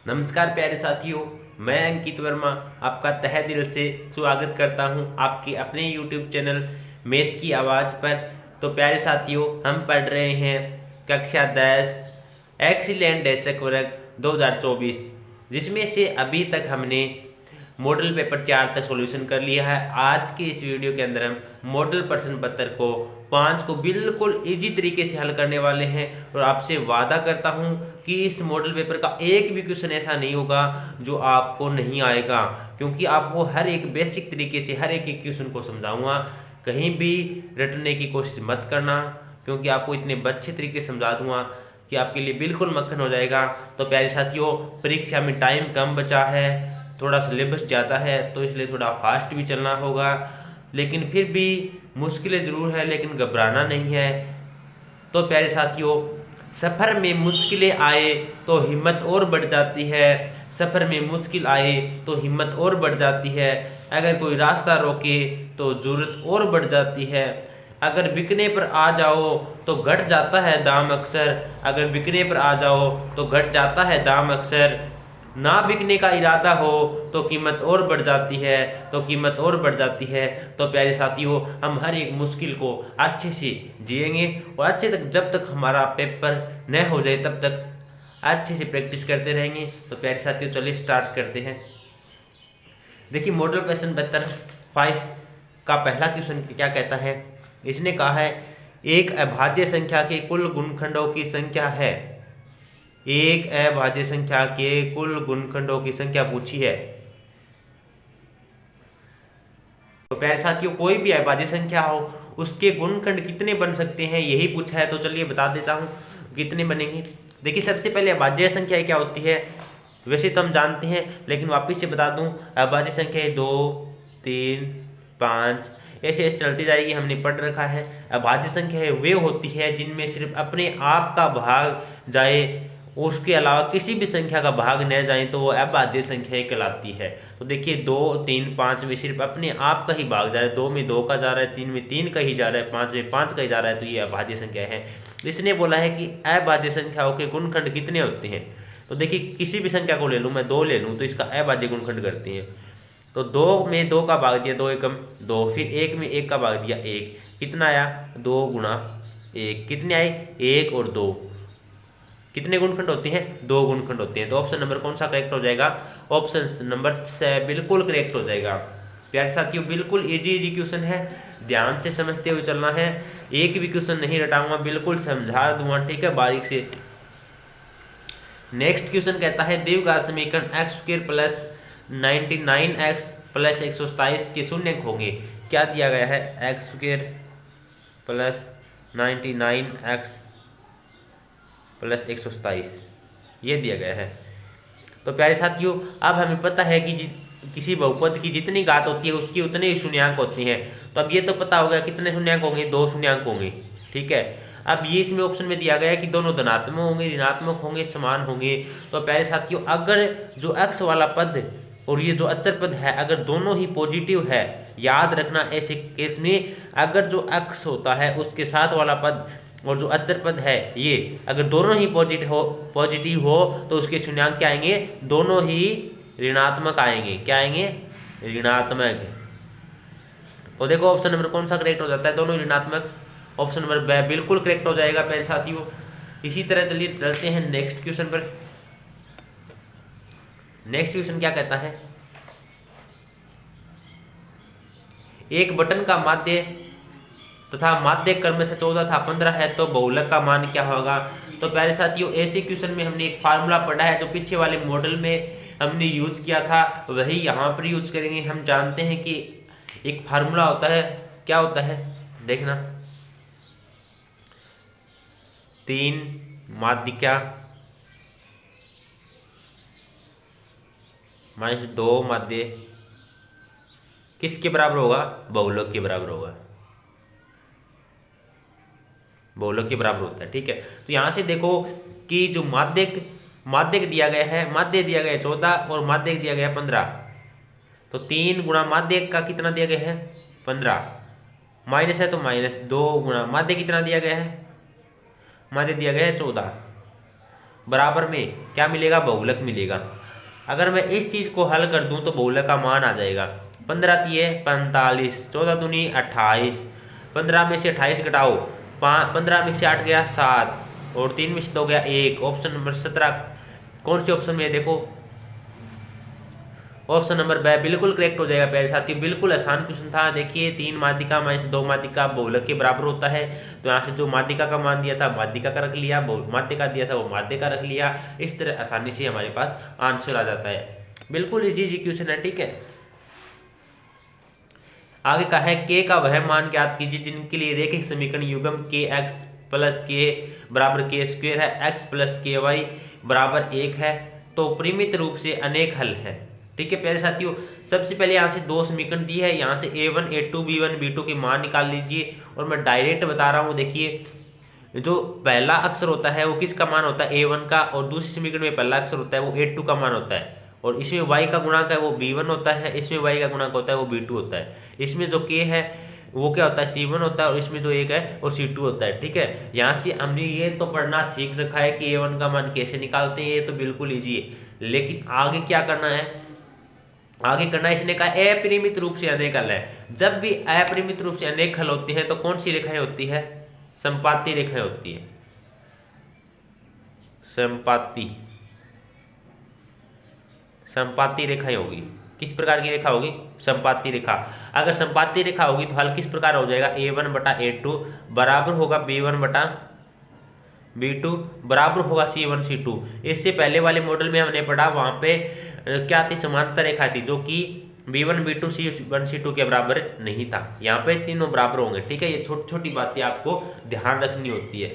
नमस्कार प्यारे साथियों, मैं अंकित वर्मा आपका तहे दिल से स्वागत करता हूं आपके अपने YouTube चैनल मैथ की आवाज़ पर। तो प्यारे साथियों, हम पढ़ रहे हैं कक्षा 10 एक्सीलेंट दशक वर्ग 2024, जिसमें से अभी तक हमने मॉडल पेपर 4 तक सॉल्यूशन कर लिया है। आज के इस वीडियो के अंदर हम मॉडल प्रश्न पत्र को 5 को बिल्कुल इजी तरीके से हल करने वाले हैं और आपसे वादा करता हूं कि इस मॉडल पेपर का एक भी क्वेश्चन ऐसा नहीं होगा जो आपको नहीं आएगा, क्योंकि आपको हर एक बेसिक तरीके से हर एक क्वेश्चन को समझाऊंगा। कहीं भी रटने की कोशिश मत करना, क्योंकि आपको इतने अच्छे तरीके से समझा दूंगा कि आपके लिए बिल्कुल मक्खन हो जाएगा। तो प्यारे साथियों, परीक्षा में टाइम कम बचा है, थोड़ा सिलेबस ज़्यादा है, तो इसलिए थोड़ा फास्ट भी चलना होगा, लेकिन फिर भी मुश्किलें ज़रूर है, लेकिन घबराना नहीं है। तो प्यारे साथियों, सफ़र में मुश्किलें आए तो हिम्मत और बढ़ जाती है। सफ़र में मुश्किल आए तो हिम्मत और बढ़ जाती है। अगर कोई रास्ता रोके तो ज़रूरत और बढ़ जाती है। अगर बिकने पर आ जाओ तो घट जाता है दाम अक्सर। अगर बिकने पर आ जाओ तो घट जाता है दाम अक्सर। ना बिकने का इरादा हो तो कीमत और बढ़ जाती है, तो कीमत और बढ़ जाती है। तो प्यारे साथियों, हम हर एक मुश्किल को अच्छे से जिएंगे और अच्छे तक जब तक हमारा पेपर न हो जाए तब तक अच्छे से प्रैक्टिस करते रहेंगे। तो प्यारे साथियों, चलिए स्टार्ट करते हैं। देखिए, मॉडल क्वेश्चन पेपर 5 का पहला क्वेश्चन क्या कहता है। इसने कहा है एक अभाज्य संख्या के कुल गुणनखंडों की संख्या है। एक अभाज्य संख्या के कुल गुणनखंडों की संख्या पूछी है। तो प्यारे साथियों, कोई भी अभाज्य संख्या हो उसके गुणनखंड कितने बन सकते हैं, यही पूछा है। तो चलिए बता देता हूं कितने बनेंगे। देखिए, सबसे पहले अभाज्य संख्या क्या होती है, वैसे तो हम जानते हैं, लेकिन वापस से बता दूं। अभाज्य संख्या 2, 3, 5 ऐसे ऐसे चलती जाएगी, हमने पढ़ रखा है। अभाज्य संख्या वे होती है जिनमें सिर्फ अपने आप का भाग जाए, उसके अलावा किसी भी संख्या का भाग न जाए, तो वो अभाज्य संख्या कहलाती है। तो देखिए, 2, 3, 5 में सिर्फ अपने आप का ही भाग जा रहा है। 2 में 2 का जा रहा है, 3 में 3 का ही जा रहा है, 5 में 5 का ही जा रहा है, तो ये अभाज्य संख्या है। इसने बोला है कि अभाज्य संख्याओं के गुणनखंड कितने होते हैं। तो देखिए, किसी भी संख्या को ले लूँ, मैं 2 ले लूँ, तो इसका अभाज्य गुणनखंड करते हैं। तो 2 में 2 का भाग दिया, 2 एकम 2, फिर 1 में 1 का भाग दिया 1, कितना आया 2 गुणा 1, कितने आए 1 और 2। कितने गुणनखंड होते हैं, 2 गुणनखंड होते हैं। तो ऑप्शन नंबर कौन सा करेक्ट हो जाएगा, ऑप्शन नंबर C बिल्कुल करेक्ट हो जाएगा। प्यारे साथियों, बिल्कुल इजी क्वेश्चन है, ध्यान से समझते हुए चलना है। एक भी क्वेश्चन नहीं रटाऊंगा, बिल्कुल समझा दूंगा, ठीक है, बारीक से। नेक्स्ट क्वेश्चन कहता है द्विघात समीकरण x² प्लस 99x प्लस 127 के शून्यक होंगे। क्या दिया गया है, x² प्लस 99x प्लस 127 ये दिया गया है। तो प्यारे साथियों, अब हमें पता है कि किसी बहुपद की जितनी घात होती है उसकी उतने ही शून्यांक होती हैं। तो अब ये तो पता होगा कितने शून्यांक होंगे, 2 शून्यांक होंगे, ठीक है। अब ये इसमें ऑप्शन में दिया गया है कि दोनों धनात्मक होंगे, ऋणात्मक होंगे, समान होंगे। तो प्यारे साथियों, अगर जो x वाला पद और ये जो अचर पद है, अगर दोनों ही पॉजिटिव है, याद रखना ऐसे केस में अगर जो x होता है उसके साथ वाला पद और जो अचर पद है ये अगर दोनों ही पॉजिटिव हो तो उसके शून्यांक क्या आएंगे, दोनों ही ऋणात्मक आएंगे। क्या आएंगे, ऋणात्मक। तो देखो ऑप्शन नंबर कौन सा करेक्ट हो जाता है, दोनों ऋणात्मक। ऑप्शन नंबर B बिल्कुल करेक्ट हो जाएगा प्यारे साथियों। इसी तरह चलिए चलते हैं नेक्स्ट क्वेश्चन पर। नेक्स्ट क्वेश्चन क्या कहता है, एक बटन का माध्य तथा माध्य क्रम से 14 था 15 है, तो बहुलक का मान क्या होगा। तो प्यारे साथियों, ऐसे क्वेश्चन में हमने एक फार्मूला पढ़ा है जो पीछे वाले मॉडल में हमने यूज किया था, वही यहाँ पर यूज करेंगे। हम जानते हैं कि एक फार्मूला होता है, क्या होता है देखना, 3 माध्यिका माइनस 2 माध्य किसके बराबर होगा, बहुलक के बराबर होगा, बहुलक के बराबर होता है, ठीक है। तो यहां से देखो कि जो माध्यक दिया गया है, माध्य दिया गया है 14 और माध्यक दिया गया है 15। तो 3 गुणा माध्यक का कितना दिया गया है 15, माइनस है तो माइनस 2 गुणा माध्य कितना दिया गया है, माध्य दिया गया है 14। बराबर में क्या मिलेगा, बहुलक मिलेगा। अगर मैं इस चीज़ को हल कर दूं तो बहुलक का मान आ जाएगा 15 तिये 45, 14 दूनी 28, 15 में से 28 घटाओ 15 में से 8 गया 7 और 3 में से 2 गया 1। ऑप्शन नंबर 17 कौन से ऑप्शन में है, देखो ऑप्शन नंबर ब बिल्कुल करेक्ट हो जाएगा प्यारे साथियों। बिल्कुल आसान क्वेश्चन था। देखिए 3 माध्यिका माइनस 2 माध्यिका बहुलक के बराबर होता है, तो यहाँ से जो माध्यिका का मान दिया था माध्यिका का रख लिया, माध्यिका दिया था वो माध्य का रख लिया। इस तरह आसानी से हमारे पास आंसर आ जाता है। बिल्कुल इजी क्वेश्चन है, ठीक है। आगे का है के का वह मान ज्ञात कीजिए जिनके लिए रेखिक समीकरण युग्म के एक्स प्लस के बराबर के स्क्वायर है, एक्स प्लस के वाई बराबर 1 है, तो परिमित रूप से अनेक हल है। ठीक है प्यारे साथियों, सबसे पहले यहाँ से दो समीकरण दी है, यहाँ से a1 a2 b1 b2 के मान निकाल लीजिए। और मैं डायरेक्ट बता रहा हूँ, देखिए जो पहला अक्षर होता है वो किसका मान होता है, a1 का, और दूसरे समीकरण में पहला अक्षर होता है वो a2 का मान होता है, और इसमें y का गुणांक है वो b1 होता है, इसमें y का गुणांक होता है वो b2 होता है। इसमें जो k है वो क्या होता है, c1 होता है, और इसमें जो एक है वो c2 होता है। ठीक है, यहाँ से हमने ये तो पढ़ना सीख रखा है कि a1 का मान कैसे निकालते हैं, ये तो बिल्कुल ईजी है। लेकिन आगे क्या करना है, आगे करना है, इसने कहा अपरिमित रूप से अनेक हल है। जब भी अपरिमित रूप से अनेक हल होती है तो कौन सी रेखाएं होती है, संपाती रेखाएं होती है, संपाती संपाती रेखाएं होगी। किस प्रकार की रेखा होगी, संपाती रेखा। अगर संपाती रेखा होगी तो हल किस प्रकार हो जाएगा, a1 बटा a2 बराबर होगा b1 बटा b2 बराबर होगा c1 c2। इससे पहले वाले मॉडल में हमने पढ़ा, वहां पे क्या थी, समांतर रेखा थी जो कि b1 b2 c1 c2 के बराबर नहीं था। यहाँ पे तीनों बराबर होंगे। ठीक है, ये छोटी छोटी बातें आपको ध्यान रखनी होती है।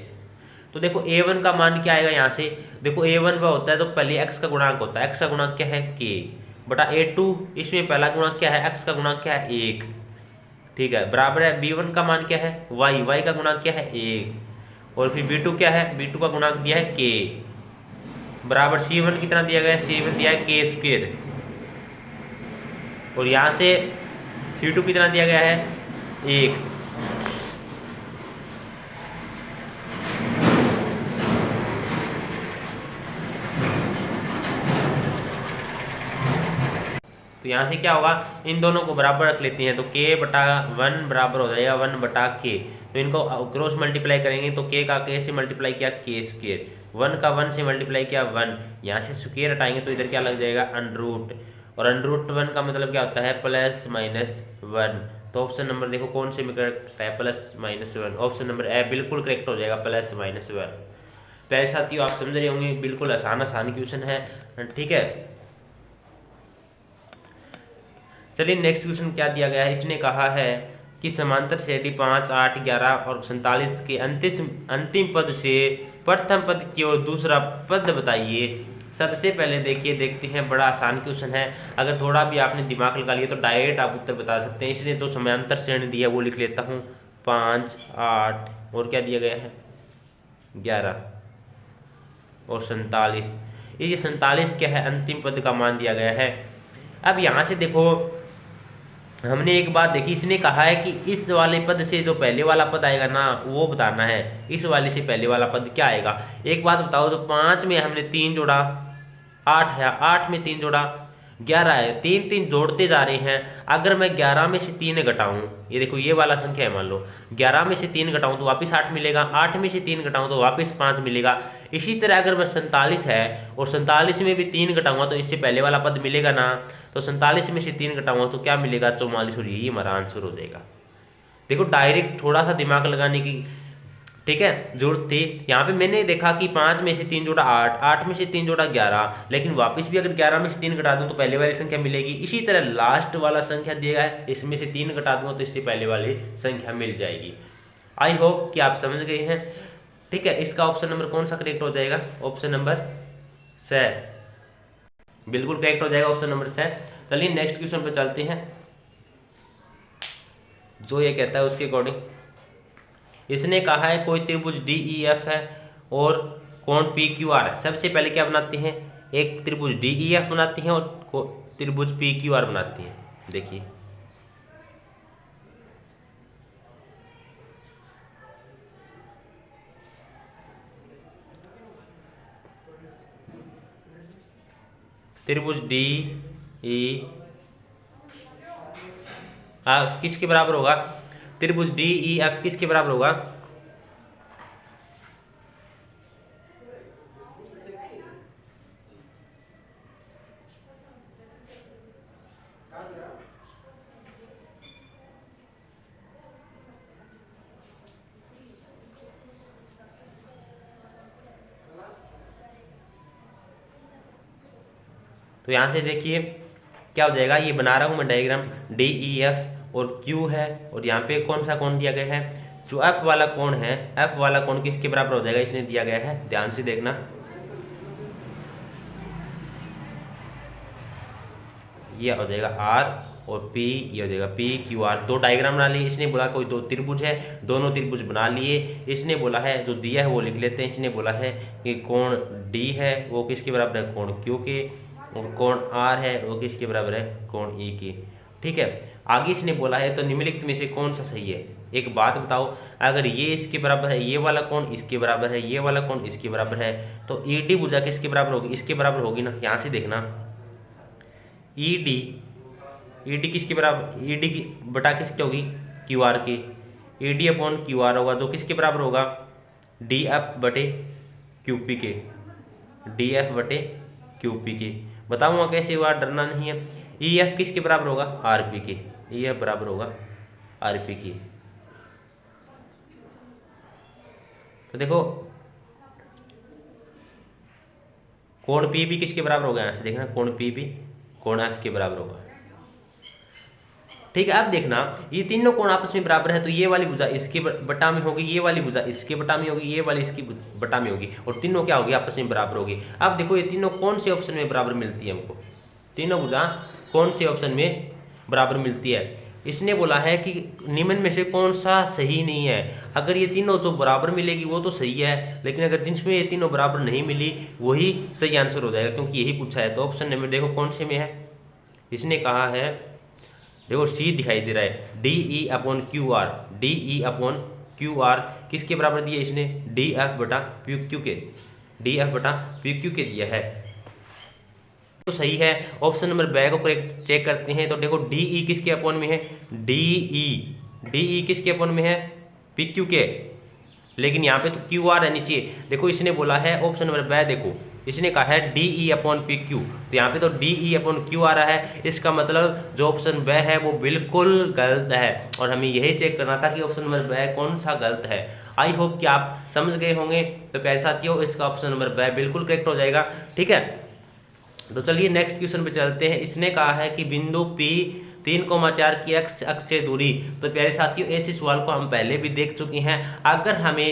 तो देखो a1 का मान क्या आएगा, यहाँ से देखो a1 वह होता है तो पहले x का गुणांक होता है, x का गुणांक क्या है k बटा a2, इसमें पहला गुणांक क्या है, x का गुणांक क्या है 1। ठीक है, बराबर है b1 का मान क्या है y, y का गुणांक क्या है 1, और फिर b2 क्या है, b2 का गुणांक दिया है k, बराबर c1 कितना दिया गया है, c1 दिया है k स्क्वायर, और यहाँ से c2 कितना दिया गया है 1। तो यहाँ से क्या होगा, इन दोनों को बराबर रख लेते हैं, तो k बटा 1 बराबर हो जाएगा 1 बटा k। तो इनको क्रॉस मल्टीप्लाई करेंगे तो k का k से मल्टीप्लाई किया k स्क्वायर, 1 का 1 से मल्टीप्लाई किया 1, यहाँ से स्क्वायर हटाएंगे तो इधर क्या लग जाएगा अंडरूट, और अंडरूट 1 का मतलब क्या होता है प्लस माइनस 1। तो ऑप्शन नंबर देखो कौन से में करेक्ट है, plus minus 1। Option number A बिल्कुल करेक्ट हो जाएगा, प्लस माइनस 1। प्यारे साथियों आप समझ रहे होंगे, बिल्कुल आसान क्वेश्चन है। ठीक है, चलिए नेक्स्ट क्वेश्चन क्या दिया गया है। इसने कहा है कि समांतर श्रेणी 5, 8, 11 और 47 के अंतिम पद से प्रथम पद की ओर दूसरा पद बताइए। सबसे पहले देखिए, देखते हैं, बड़ा आसान क्वेश्चन है। अगर थोड़ा भी आपने दिमाग लगा लिया तो डायरेक्ट आप उत्तर बता सकते हैं। इसने तो समांतर श्रेणी दी है, वो लिख लेता हूँ 5, 8 और क्या दिया गया है 11 और 47। ये 47 क्या है, अंतिम पद का मान दिया गया है। अब यहाँ से देखो, हमने एक बात देखी, इसने कहा है कि इस वाले पद से जो पहले वाला पद आएगा ना वो बताना है, इस वाले से पहले वाला पद क्या आएगा। एक बात बताओ, तो 5 में हमने 3 जोड़ा, 8 है, 8 में 3 जोड़ा 11 है, 3 3 जोड़ते जा रहे हैं। अगर मैं 11 में से 3 घटाऊं, ये देखो ये वाला संख्या है, मान लो 11 में से 3 घटाऊं तो वापस 8 मिलेगा, 8 में से 3 घटाऊं तो वापस 5 मिलेगा। इसी तरह अगर मैं 47 है और 47 में भी 3 घटाऊंगा तो इससे पहले वाला पद मिलेगा ना, तो 47 में से 3 घटाऊंगा तो क्या मिलेगा 44, और यही हमारा आंसर हो जाएगा। देखो डायरेक्ट थोड़ा सा दिमाग लगाने की, ठीक है, जरूरत थी। यहाँ पे मैंने देखा कि 5 में से 3 जोड़ा 8, 8 में से 3 जोड़ा 11, लेकिन वापस भी अगर 11 में से 3 घटा दूं तो पहले वाली संख्या मिलेगी। इसी तरह लास्ट वाला संख्या दिया है, इसमें से 3 घटा दूंगा तो इससे पहले वाली संख्या मिल जाएगी। आई होप कि आप समझ गए हैं। ठीक है, इसका ऑप्शन नंबर कौन सा करेक्ट हो जाएगा, ऑप्शन नंबर स, बिल्कुल करेक्ट हो जाएगा ऑप्शन नंबर स। चलिए नेक्स्ट क्वेश्चन पे चलते हैं, जो ये कहता है उसके अकॉर्डिंग। इसने कहा है कोई त्रिभुज डी ई एफ है और कोण पी क्यू आर है। सबसे पहले क्या बनाते हैं, एक त्रिभुज डी ई एफ बनाते हैं और त्रिभुज पी क्यू आर बनाते हैं। देखिए त्रिभुज डी ई एफ किसके बराबर होगा? त्रिभुज डी ई एफ किसके बराबर होगा? तो यहाँ से देखिए क्या हो जाएगा, ये बना रहा हूँ मैं डायग्राम, डी ई एफ और क्यू है, और यहाँ पे कौन सा कोण दिया गया है? जो एफ वाला कोण है, एफ वाला कोण किसके बराबर हो जाएगा? इसने दिया गया है, ध्यान से देखना, ये हो जाएगा आर और पी, ये हो जाएगा पी क्यू आर। दो डायग्राम बना लिए। इसने बोला कोई दो त्रिभुज है, दोनों त्रिभुज बना लिए। इसने बोला है जो दिया है वो लिख लेते हैं। इसने बोला है कि कोण डी है वो किसके बराबर है? कोण क्यू के। और कोण आर है वो किसके बराबर है? कोण ई की। ठीक है, आगे इसने बोला है तो निम्नलिखित में से कौन सा सही है? एक बात बताओ, अगर ये इसके बराबर है, ये वाला कोण इसके बराबर है, ये वाला कोण इसके बराबर है, तो ई डी भुजा किसके बराबर होगी? इसके बराबर होगी ना। यहाँ से देखना, ई डी किसके बराबर? ई डी की बटा किसकी होगी? क्यू आर की। E D upon Q R होगा जो किसके बराबर होगा? डी एफ बटे क्यू पी के। डी एफ बटे क्यू पी के। बताऊंगा कैसे हुआ, डरना नहीं है। ई एफ किसके बराबर होगा? आर पी के। ई एफ बराबर होगा आर पी की। तो देखो कोण पी भी किसके बराबर होगा? यहाँ से देखना, कोण पी भी कोण एफ के बराबर होगा। ठीक है, अब देखना ये तीनों कोण आपस में बराबर है, तो ये वाली भुजा इसके बटा में होगी, ये वाली भुजा इसके बटा में होगी, ये वाली इसकी बटा में होगी, और तीनों क्या होगी? आपस में बराबर होगी। अब देखो ये तीनों कौन से ऑप्शन में बराबर मिलती है हमको? तीनों भुजा कौन से ऑप्शन में बराबर मिलती है? इसने बोला है कि निम्न में से कौन सा सही नहीं है। अगर ये तीनों जो बराबर मिलेगी वो तो सही है, लेकिन अगर जिसमें ये तीनों बराबर नहीं मिली वही सही आंसर हो जाएगा, क्योंकि यही पूछा है। तो ऑप्शन नंबर देखो कौन से में है। इसने कहा है, देखो सी दिखाई दे रहा है, D E upon Q R. D E upon Q R किसके बराबर दिया इसने? डी एफ बटा पी क्यू के। डी एफ बटा पी क्यू के दिया है, तो सही है। ऑप्शन नंबर बी को करेक्ट चेक करते हैं। तो देखो डी ई किसके अपॉन में है? डी ई किसके अपॉन में है? पी क्यू के। लेकिन यहाँ पे तो क्यू आर है नीचे। देखो इसने बोला है ऑप्शन नंबर बी, देखो इसने कहा है D E upon P Q, तो यहाँ पे तो डी ई अपॉन क्यू आ रहा है। इसका मतलब जो ऑप्शन बी है वो बिल्कुल गलत है, और हमें यही चेक करना था कि ऑप्शन नंबर बी कौन सा गलत है। आई होप कि आप समझ गए होंगे। तो प्यारे साथियों, इसका ऑप्शन नंबर बी बिल्कुल करेक्ट हो जाएगा। ठीक है, तो चलिए नेक्स्ट क्वेश्चन पे चलते हैं। इसने कहा है कि बिंदु P 3,4 की एक्स अक्ष से दूरी। तो प्यारे साथियों, ऐसे सवाल को हम पहले भी देख चुके हैं। अगर हमें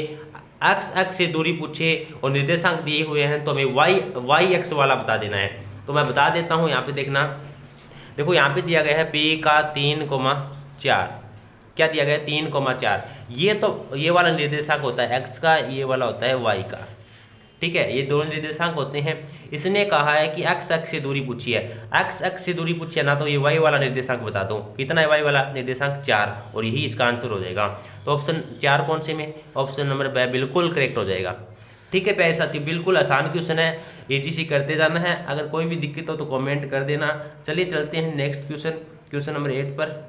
एक्स अक्ष से दूरी पूछे और निर्देशांक दिए हुए हैं तो हमें वाई एक्स वाला बता देना है। तो मैं बता देता हूँ, यहाँ पे देखना, देखो यहाँ पे दिया गया है P का 3,4, क्या दिया गया है? 3,4। ये वाला निर्देशांक होता है एक्स का, ये वाला होता है वाई का। ठीक है, ये दोनों निर्देशांक होते हैं। इसने कहा है कि एक्स अक्ष से दूरी पूछी है। एक्स अक्ष से दूरी पूछी है ना, तो ये वाई वाला निर्देशांक बता दो। कितना है वाई वाला निर्देशांक? 4, और यही इसका आंसर हो जाएगा। तो ऑप्शन 4 कौन से में? ऑप्शन नंबर बी बिल्कुल करेक्ट हो जाएगा। ठीक है प्यारे साथियों, बिल्कुल आसान क्वेश्चन है, इजी सी करते जाना है। अगर कोई भी दिक्कत हो तो कॉमेंट कर देना। चलिए चलते हैं नेक्स्ट क्वेश्चन नंबर 8 पर।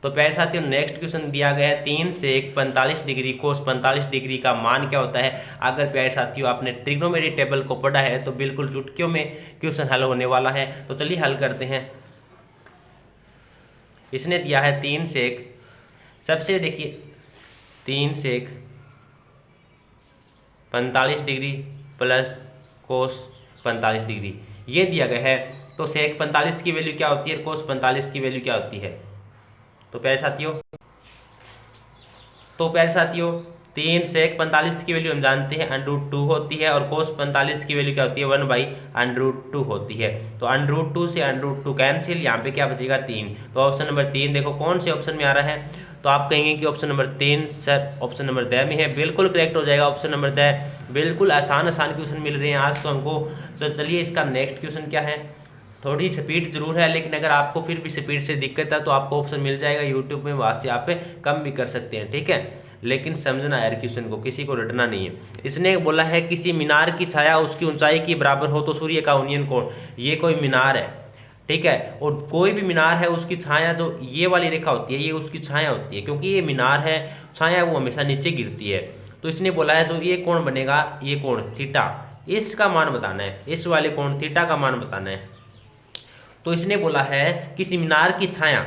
तो प्यारे साथियों, नेक्स्ट क्वेश्चन दिया गया है 3 से 45 डिग्री कोस 45 डिग्री का मान क्या होता है? अगर प्यारे साथियों आपने ट्रिग्नोमेट्री टेबल को पढ़ा है तो बिल्कुल चुटकियों में क्वेश्चन हल होने वाला है। तो चलिए हल करते हैं। इसने दिया है 3 से 1, सबसे देखिए 3 से 1 45 डिग्री प्लस कोस 45 डिग्री ये दिया गया है। तो सेक 45 की वैल्यू क्या होती है, कोस 45 की वैल्यू क्या होती है? तो प्यारे साथियों 3 सेक 45 की वैल्यू हम जानते हैं √2 होती है, और कोस 45 की वैल्यू क्या होती है? 1/√2 होती है। तो √2 से √2 कैंसिल, यहाँ पे क्या बचेगा? 3। तो ऑप्शन नंबर 3 देखो कौन से ऑप्शन में आ रहा है? तो आप कहेंगे कि option number 3 sir option number the में है। बिल्कुल करेक्ट हो जाएगा ऑप्शन नंबर द। बिल्कुल आसान क्वेश्चन मिल रहे हैं आज तो हमको। तो चलिए इसका नेक्स्ट क्वेश्चन क्या है? थोड़ी स्पीड जरूर है, लेकिन अगर आपको फिर भी स्पीड से दिक्कत है तो आपको ऑप्शन मिल जाएगा यूट्यूब में, वहाँ से आप कम भी कर सकते हैं। ठीक है, लेकिन समझना यार क्वेश्चन को, किसी को रटना नहीं है। इसने बोला है किसी मीनार की छाया उसकी ऊंचाई के बराबर हो तो सूर्य का यूनियन कोण, ये कोई मीनार है, ठीक है, और कोई भी मीनार है उसकी छाया जो ये वाली रेखा होती है ये उसकी छाया होती है, क्योंकि ये मीनार है छाया वो हमेशा नीचे गिरती है। तो इसने बोला है तो ये कोण बनेगा, ये कोण थीटा, इसका मान बताना है, इस वाले कोण थीटा का मान बताना है। तो इसने बोला है किसी मीनार की छाया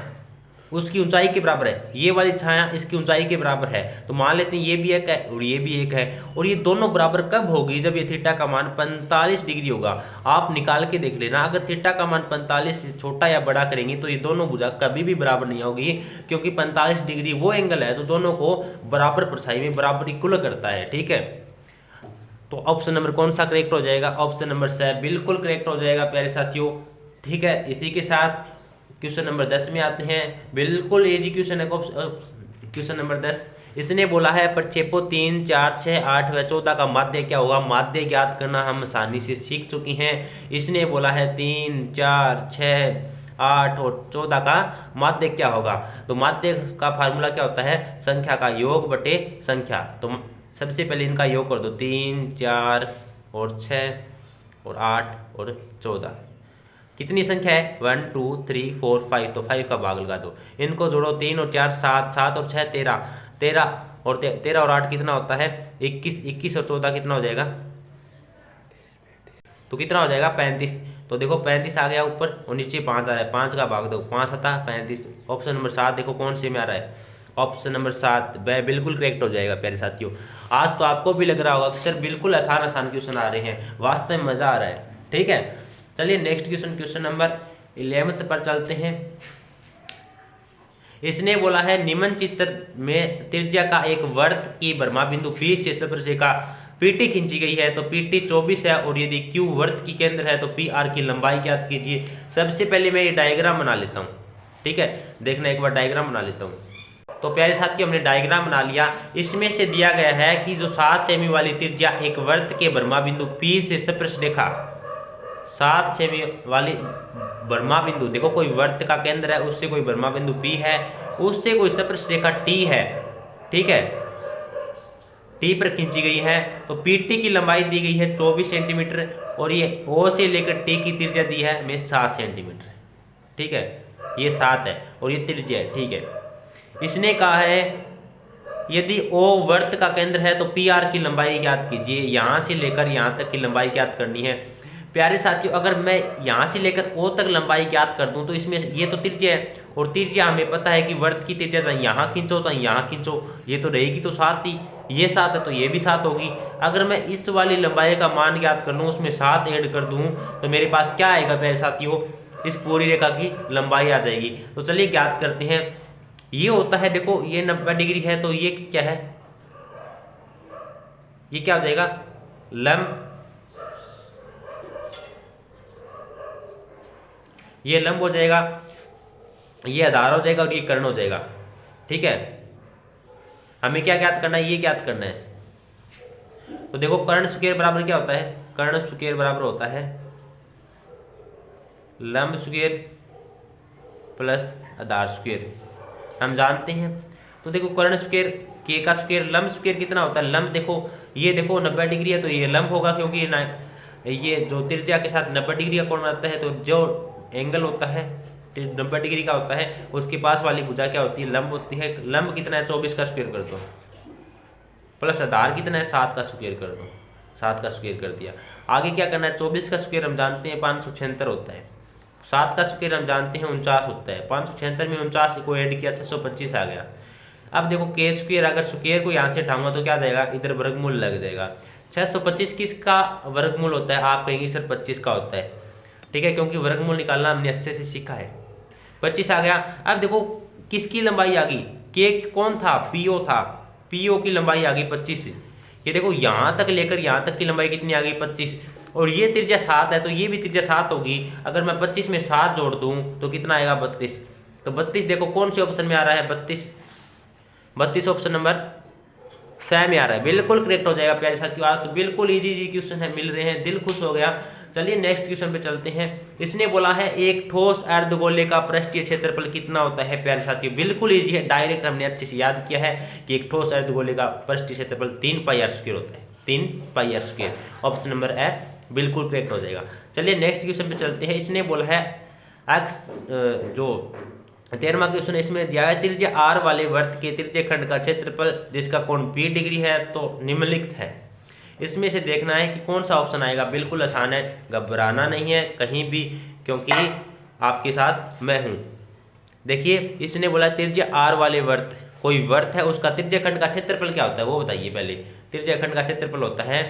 उसकी ऊंचाई के बराबर है, ये वाली छाया इसकी ऊंचाई के बराबर है, तो मान लेते हैं ये भी एक है और ये भी एक है, और ये दोनों बराबर कब होगी, जब ये थीटा का मान 45 डिग्री होगा। आप निकाल के देख लेना, अगर थीटा का मान 45 से छोटा या बड़ा करेंगे तो ये दोनों भुजा कभी भी बराबर नहीं होगी, क्योंकि 45 डिग्री वो एंगल है तो दोनों को बराबर परछाई में बराबर इक्वल करता है, ठीक है। तो ऑप्शन नंबर कौन सा करेक्ट हो जाएगा, ऑप्शन नंबर सी बिल्कुल करेक्ट हो जाएगा प्यारे साथियों, ठीक है। इसी के साथ क्वेश्चन नंबर 10 में आते हैं, बिल्कुल इजी क्वेश्चन है क्वेश्चन नंबर 10। इसने बोला है प्रक्षेपो 3, 4, 6, 8 व 14 का माध्य क्या होगा, माध्य ज्ञात करना हम आसानी से सीख चुकी हैं। इसने बोला है 3, 4, 6, 8 और 14 का माध्य क्या होगा, तो माध्य का फार्मूला क्या होता है, संख्या का योग बटे संख्या। तो सबसे पहले इनका योग कर दो, 3, 4 और 6 और 8 और 14, कितनी संख्या है 1, 2, 3, 4, 5, तो 5 का भाग लगा दो, इनको जोड़ो 3 और 4 7, 7 और 6 13, 13 और 8 कितना होता है 21, 21 और 14 कितना हो जाएगा, तो कितना हो जाएगा 35। तो देखो 35 आ गया ऊपर और नीचे 5 आ रहा है, 5 का भाग दो, 5 आता 35। ऑप्शन नंबर 7 देखो कौन से में आ रहा है, ऑप्शन नंबर 7 बिल्कुल करेक्ट हो जाएगा प्यारे साथियों। आज तो आपको भी लग रहा होगा कि सर बिल्कुल आसान आसान क्वेश्चन आ रहे हैं, वास्तव में मजा आ रहा है, ठीक है। चलिए नेक्स्ट क्वेश्चन नंबर 11 पर चलते हैं। इसने बोला है निम्न चित्र में त्रिज्या का एक वृत्त की भ्रमा बिंदु P से स्पर्शरेखा PT खींची गई है, तो PT 24 है, और यदि Q वृत्त की केंद्र है तो PR की लंबाई ज्ञात कीजिए। सबसे पहले मैं ये डायग्राम बना लेता हूँ, ठीक है, देखना एक बार डायग्राम बना लेता हूँ। तो प्यारे साथियों हमने डायग्राम बना लिया, इसमें से दिया गया है कि जो 7 सेमी वाली त्रिज्या एक वृत्त के भ्रमा बिंदु P से स्पर्शरेखा 7 सेमी वाली भ्रमा बिंदु, देखो कोई वृत्त का केंद्र है उससे कोई भ्रमा बिंदु P है, उससे कोई स्पर्शरेखा T है, ठीक है, T पर खींची गई है, तो PT की लंबाई दी गई है 24 सेंटीमीटर, और ये O से लेकर T की त्रिज्या दी है हमें 7 सेंटीमीटर, ठीक है, ये 7 है और ये त्रिज्या है, ठीक है। इसने कहा है यदि O वृत्त का केंद्र है तो PR की लंबाई ज्ञात कीजिए, यहाँ से लेकर यहाँ तक की लंबाई ज्ञात करनी है। प्यारे साथियों अगर मैं यहाँ से लेकर O तक लंबाई ज्ञात कर दूं तो इसमें ये तो त्रिज्या है, और त्रिज्या हमें पता है कि वृत्त की त्रिज्या चाहे यहाँ खींचो चाहे यहाँ खींचो ये तो रहेगी, तो 7 ही, ये 7 है तो ये भी 7 होगी। अगर मैं इस वाली लंबाई का मान ज्ञात कर लूँ उसमें 7 ऐड कर दूँ तो मेरे पास क्या आएगा प्यारे साथियों, इस पूरी रेखा की लंबाई आ जाएगी। तो चलिए ज्ञात करते हैं। ये होता है देखो ये 90 डिग्री है, तो ये क्या है, ये क्या हो जाएगा लंब, ये लंब हो जाएगा, ये आधार हो जाएगा और ये कर्ण हो जाएगा, ठीक है। हमें क्या ज्ञात करना है, ये ज्ञात करना है। तो देखो कर्ण स्क्वायर बराबर क्या होता है, कर्ण स्क्वायर बराबर होता है लंब स्क्वायर प्लस आधार स्क्वायर, हम जानते हैं। तो देखो कर्ण स्क्वायर के का स्क्वायर, लंब स्क्वायर कितना होता है, लंब देखो ये देखो 90 डिग्री है तो ये लंब होगा, क्योंकि ये जो त्रिज्या के साथ 90 डिग्री का कोण बनता है, तो जो एंगल होता है 90 डिग्री का होता है उसके पास वाली भुजा क्या होती है, लंब होती है। लंब कितना है 24 का स्क्वायर कर दो, प्लस आधार कितना है 7 का स्क्वायर कर दो, 7 का स्क्वायर कर दिया। आगे क्या करना है, 24 का स्क्वायर हम जानते हैं 576 होता है, 7 का स्क्वायर हम जानते हैं 49 होता है, 576 में 49 को ऐड किया 625 आ गया। अब देखो के स्क्वायर, अगर स्क्वायर को यहाँ से उठाऊंगा तो क्या जाएगा, इधर वर्गमूल लग जाएगा। 625 किसका वर्गमूल होता है, आप कहेंगे सर 25 का होता है, ठीक है, क्योंकि वर्गमूल निकालना हमने अच्छे से सीखा है। 25 आ गया। अब देखो किसकी लंबाई आ गई, के कौन था, PO था, PO की लंबाई आ गई 25। ये देखो यहाँ तक लेकर यहाँ तक की लंबाई कितनी आ गई 25, और ये त्रिज्या 7 है तो ये भी त्रिज्या 7 होगी। अगर मैं 25 में 7 जोड़ दूँ तो कितना आएगा 32। तो 32 देखो कौन से ऑप्शन में आ रहा है, 32 ऑप्शन नंबर स में आ रहा है, बिल्कुल करेक्ट हो जाएगा प्यारे साथियों। आज तो बिल्कुल इजी क्वेश्चन है मिल रहे हैं, दिल खुश हो गया। चलिए नेक्स्ट क्वेश्चन पे चलते हैं। इसने बोला है एक ठोस अर्धगोले का पृष्ठीय क्षेत्रफल कितना होता है प्यारे साथियों। बिल्कुल इजी है, डायरेक्ट हमने अच्छे से याद किया है कि एक ठोस अर्धगोले का पृष्ठीय क्षेत्रफल 3 पाई आर स्क्वायर होता है, 3 pi R square. Option number A बिल्कुल करेक्ट हो जाएगा। चलिए नेक्स्ट क्वेश्चन पे चलते हैं। इसने बोला है एक्स जो 13वां क्वेश्चन इसमें दिया है त्रिज्या आर वाले वर्त के त्रिज्य खंड का क्षेत्रफल जिसका कोण P डिग्री है तो निम्नलिखित है। इसमें से देखना है कि कौन सा ऑप्शन आएगा। बिल्कुल आसान है, घबराना नहीं है कहीं भी, क्योंकि आपके साथ मैं हूं। देखिए इसने बोला त्रिज्या आर वाले वर्त, कोई वर्त है उसका त्रिज्य खंड का क्षेत्रफल क्या होता है वो बताइए। पहले त्रिज्य खंड का क्षेत्रफल होता है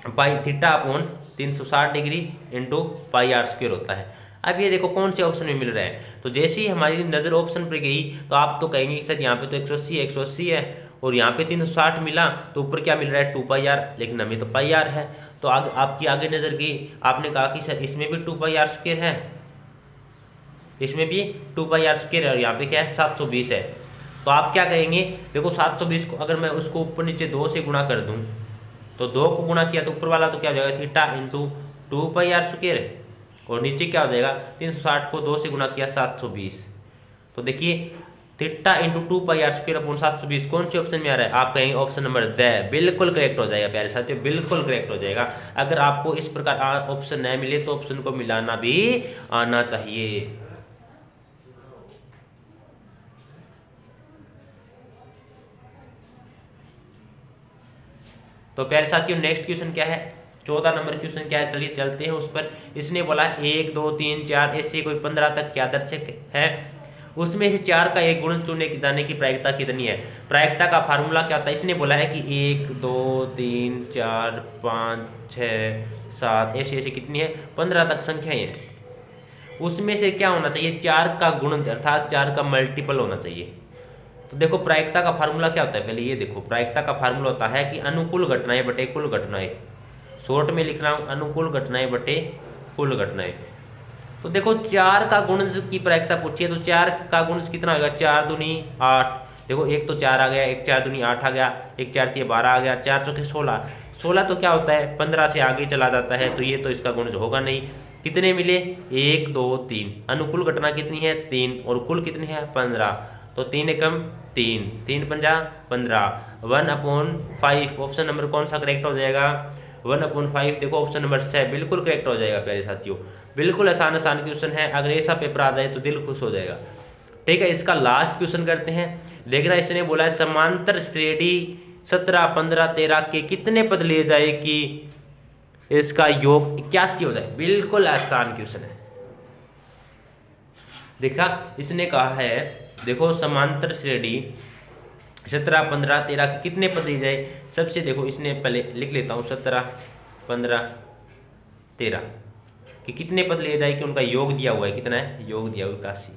pi theta upon 360 degree into pi R square होता है। अब ये देखो कौन से ऑप्शन में मिल रहा है, तो जैसे ही हमारी नज़र ऑप्शन पर गई तो आप तो कहेंगे सर यहाँ पे तो 180 है और यहाँ पे 360 मिला, तो ऊपर क्या मिल रहा है 2 पाई आर, लेकिन हमें तो पाई आर है। तो आपकी आगे नज़र गई, आपने कहा कि सर इसमें भी 2 पाई आर स्क्वायर है, इसमें भी 2 पाई आर स्क्वायर है और यहाँ पे क्या है 720 है। तो आप क्या कहेंगे, देखो 720 को अगर मैं उसको ऊपर नीचे 2 से गुणा कर दूँ तो 2 को गुणा किया तो ऊपर वाला तो क्या हो जाएगा theta into 2 pi R square, और नीचे क्या हो जाएगा 360 को 2 से गुणा किया 720। तो देखिए theta into 2 pi R square upon 720 कौन से ऑप्शन में आ रहा है। आप कहेंगे ऑप्शन नंबर द, बिल्कुल करेक्ट हो जाएगा प्यारे साथियों, बिल्कुल करेक्ट हो जाएगा। अगर आपको इस प्रकार ऑप्शन न मिले तो ऑप्शन को मिलाना भी आना चाहिए। तो प्यारे साथियों नेक्स्ट क्वेश्चन क्या है, 14 नंबर क्वेश्चन क्या है, चलिए चलते हैं उस पर। इसने बोला 1 2 3 4 ऐसे कोई 15 तक क्या दर्शक है, उसमें से 4 का एक गुण चुने जाने की प्रायिकता कितनी है। प्रायिकता का फार्मूला क्या होता है। इसने बोला है कि 1 2 3 4 5 6 7 ऐसे ऐसे कितनी है 15 तक संख्याएं हैं। उसमें से क्या होना चाहिए 4 का गुण अर्थात 4 का मल्टीपल होना चाहिए। तो देखो प्रायिकता का फार्मूला क्या होता है, पहले ये देखो प्रायिकता का फार्मूला होता है कि अनुकूल घटनाएं बटे कुल घटनाएं। शॉर्ट में लिख रहा हूं अनुकूल घटनाएं बटे कुल घटनाएं। तो देखो 4 का गुणज की प्रायिकता पूछी है तो 4 का गुणज कितना होगा 4 दूनी 8। देखो एक तो 4 आ गया, एक 4 दूनी 8 आ गया, एक 4 3 12 आ गया, 4 चौके 16। 16 तो क्या होता है 15 से आगे चला जाता है, तो ये तो इसका गुणज होगा नहीं। कितने मिले 1 2 3, अनुकूल घटना कितनी है 3 और कुल कितनी है 15, तो 3 एकम 3 3 पंजा 15, 1/5 ऑप्शन नंबर कौन सा करेक्ट हो जाएगा 1/5। देखो ऑप्शन नंबर 6 बिल्कुल करेक्ट हो जाएगा प्यारे साथियों, बिल्कुल आसान क्वेश्चन है। अगर ऐसा पेपर आ जाए तो दिल खुश हो जाएगा। ठीक है, इसका लास्ट क्वेश्चन करते हैं। लेकिन इसने बोला है समांतर श्रेणी 17 15 13 के कितने पद ले जाए कि इसका योग 81 हो जाए। बिल्कुल आसान क्वेश्चन है। देखा इसने कहा है देखो समांतर श्रेणी 17 15 13 के कितने पद ले जाए। सबसे देखो इसने पहले लिख लेता हूँ 17 15 13 कि कितने पद ले जाए कि उनका योग दिया हुआ है, कितना है योग दिया हुआ 81।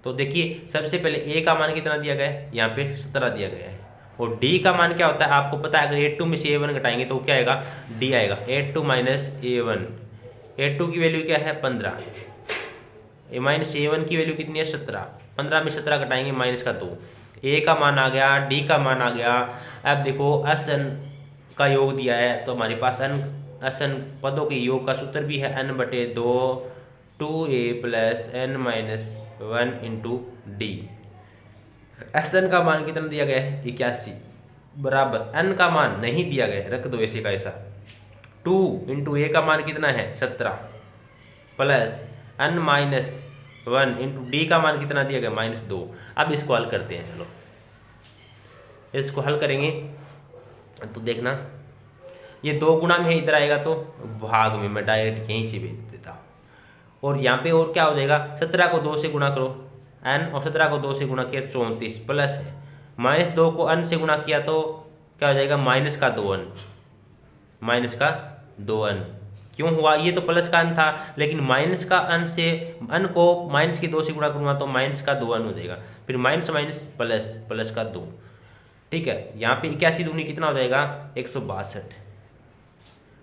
तो देखिए सबसे पहले ए का मान कितना दिया गया है, यहाँ पे 17 दिया गया है। और डी का मान क्या होता है आपको पता है, अगर A2 में से A1 घटाएंगे तो क्या आएगा डी आएगा। A2 माइनस A1, A2 की वैल्यू क्या है 15, माइनस A1 की वैल्यू कितनी है 17, 15 में 17 घटाएंगे माइनस का 2। ए का मान आ गया, डी का मान आ गया। अब देखो SN का योग दिया है तो हमारे पास SN पदों के योग का सूत्र भी है n/2 2a plus n minus 1 into D. SN का मान कितना दिया गया है 81 बराबर n का मान नहीं दिया गया है, रख दो ऐसे का ऐसा। 2 इंटू ए का मान कितना है 17 plus n minus 1 into D का मान कितना दिया गया -2। अब इसको हल करते हैं, चलो इसको हल करेंगे तो देखना ये 2 गुणा में है, इधर आएगा तो भाग में मैं डायरेक्ट यहीं से भेज देता हूँ। और यहाँ पे और क्या हो जाएगा 17 को 2 से गुणा करो n, और 17 को 2 से गुणा किया 34 प्लस है -2 को n से गुणा किया तो क्या हो जाएगा माइनस का 2n। क्यों हुआ, ये तो प्लस का n था लेकिन माइनस का n से n को माइनस के 2 से गुणा करूँगा तो माइनस का 2n हो जाएगा, फिर माइनस माइनस प्लस प्लस का 2। ठीक है, यहाँ पे 81 दूनी कितना हो जाएगा 162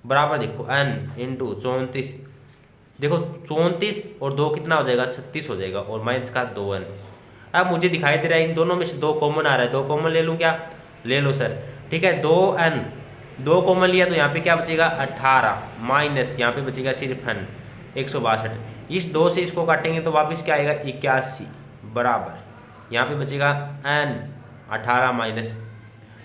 बराबर देखो n इंटू 34। देखो 34 और 2 कितना हो जाएगा 36 हो जाएगा और माइनस का 2n। अब मुझे दिखाई दे रहा है इन दोनों में से 2 कॉमन आ रहा है, 2 कॉमन ले लूँ क्या, ले लो सर। ठीक है 2n 2 कॉमन लिया तो यहाँ पे क्या बचेगा 18 माइनस यहाँ पे बचेगा सिर्फ 162। इस 2 से इसको काटेंगे तो वापस क्या आएगा 81 बराबर यहाँ पे बचेगा n 18 माइनस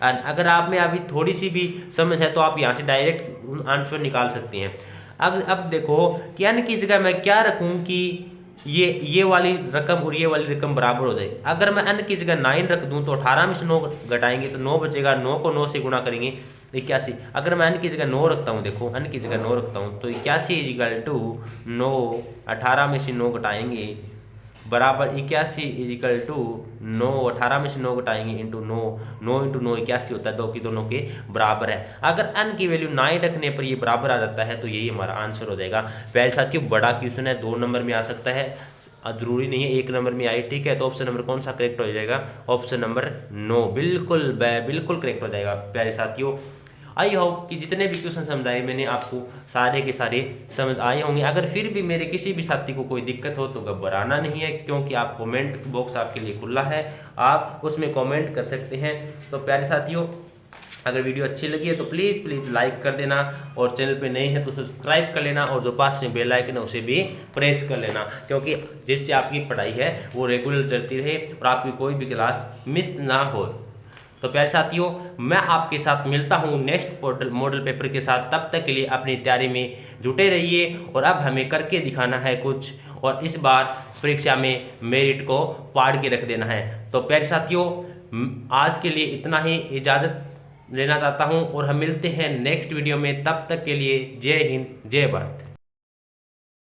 n। अगर आप में अभी थोड़ी सी भी समझ है तो आप यहाँ से डायरेक्ट आंसर निकाल सकते हैं। अब देखो कि n की जगह मैं क्या रखूँ कि ये वाली रकम और ये वाली रकम बराबर हो जाए। अगर मैं n की जगह 9 रख दूं तो 18 में से 9 घटाएंगे तो 9 बचेगा, 9 को 9 से गुणा करेंगे 81। अगर मैं n की जगह 9 रखता हूं, देखो n की जगह 9 रखता हूं तो 81 इजिकल टू 9, 18 में से 9 घटाएंगे बराबर 81 इजिकल टू 9, 18 में से 9 घटाएंगे इंटू 9, 9 इंटू 9 81 होता है, दो की दोनों के बराबर है। अगर n की वैल्यू 9 रखने पर ये बराबर आ जाता है तो यही हमारा आंसर हो जाएगा। प्यारे साथियों बड़ा क्वेश्चन है, 2 नंबर में आ सकता है, जरूरी नहीं है 1 नंबर में आए, ठीक है। तो ऑप्शन नंबर कौन सा करेक्ट हो जाएगा, ऑप्शन नंबर 9 बिल्कुल करेक्ट हो जाएगा। प्यारे साथियों आई होप कि जितने भी क्वेश्चन समझाए मैंने आपको सारे के सारे समझ आए होंगे। अगर फिर भी मेरे किसी भी साथी को कोई दिक्कत हो तो घबराना नहीं है, क्योंकि आप कमेंट बॉक्स आपके लिए खुला है, आप उसमें कमेंट कर सकते हैं। तो प्यारे साथियों अगर वीडियो अच्छी लगी है तो प्लीज़ लाइक कर देना, और चैनल पे नए हैं तो सब्सक्राइब कर लेना, और जो पास में बेल आइकन है उसे भी प्रेस कर लेना, क्योंकि जिससे आपकी पढ़ाई है वो रेगुलर चलती रहे और आपकी कोई भी क्लास मिस ना हो। तो प्यारे साथियों मैं आपके साथ मिलता हूँ नेक्स्ट मॉडल पेपर के साथ, तब तक के लिए अपनी तैयारी में जुटे रहिए। और अब हमें करके दिखाना है कुछ, और इस बार परीक्षा में मेरिट को पाड़ के रख देना है। तो प्यारे साथियों आज के लिए इतना ही इजाज़त लेना चाहता हूँ, और हम मिलते हैं नेक्स्ट वीडियो में, तब तक के लिए जय हिंद जय भारत।